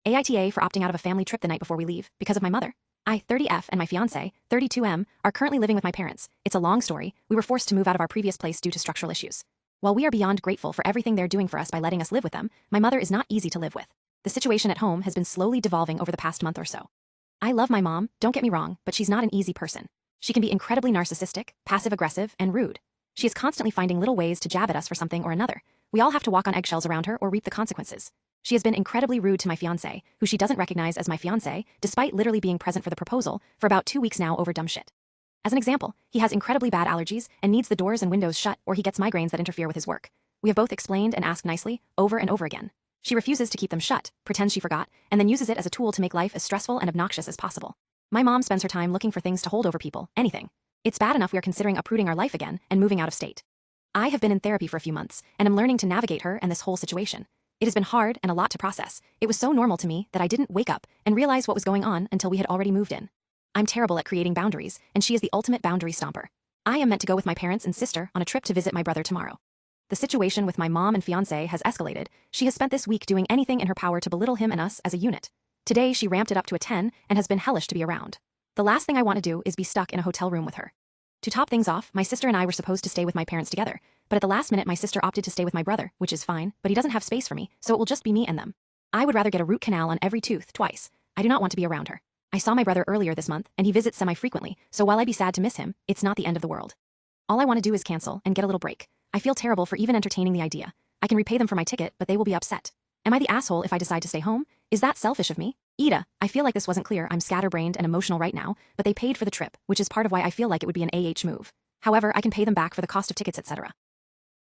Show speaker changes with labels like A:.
A: AITA for opting out of a family trip the night before we leave, because of my mother. I, 30F, and my fiancé, 32M, are currently living with my parents. It's a long story. We were forced to move out of our previous place due to structural issues. While we are beyond grateful for everything they're doing for us by letting us live with them, my mother is not easy to live with. The situation at home has been slowly devolving over the past month or so. I love my mom, don't get me wrong, but she's not an easy person. She can be incredibly narcissistic, passive-aggressive, and rude. She is constantly finding little ways to jab at us for something or another. We all have to walk on eggshells around her or reap the consequences. She has been incredibly rude to my fiancé, who she doesn't recognize as my fiancé, despite literally being present for the proposal, for about 2 weeks now over dumb shit. As an example, he has incredibly bad allergies and needs the doors and windows shut or he gets migraines that interfere with his work. We have both explained and asked nicely, over and over again. She refuses to keep them shut, pretends she forgot, and then uses it as a tool to make life as stressful and obnoxious as possible. My mom spends her time looking for things to hold over people, anything. It's bad enough we are considering uprooting our life again and moving out of state. I have been in therapy for a few months, and am learning to navigate her and this whole situation. It has been hard and a lot to process. It was so normal to me that I didn't wake up and realize what was going on until we had already moved in. I'm terrible at creating boundaries, and she is the ultimate boundary stomper. I am meant to go with my parents and sister on a trip to visit my brother tomorrow. The situation with my mom and fiancé has escalated. She has spent this week doing anything in her power to belittle him and us as a unit. Today she ramped it up to a 10 and has been hellish to be around. The last thing I want to do is be stuck in a hotel room with her. To top things off, my sister and I were supposed to stay with my parents together, but at the last minute my sister opted to stay with my brother, which is fine, but he doesn't have space for me, so it will just be me and them. I would rather get a root canal on every tooth twice. I do not want to be around her. I saw my brother earlier this month, and he visits semi-frequently, so while I'd be sad to miss him, it's not the end of the world. All I want to do is cancel and get a little break. I feel terrible for even entertaining the idea. I can repay them for my ticket, but they will be upset. Am I the asshole if I decide to stay home? Is that selfish of me? AITA, I feel like this wasn't clear. I'm scatterbrained and emotional right now, but they paid for the trip, which is part of why I feel like it would be an AH move. However, I can pay them back for the cost of tickets, etc.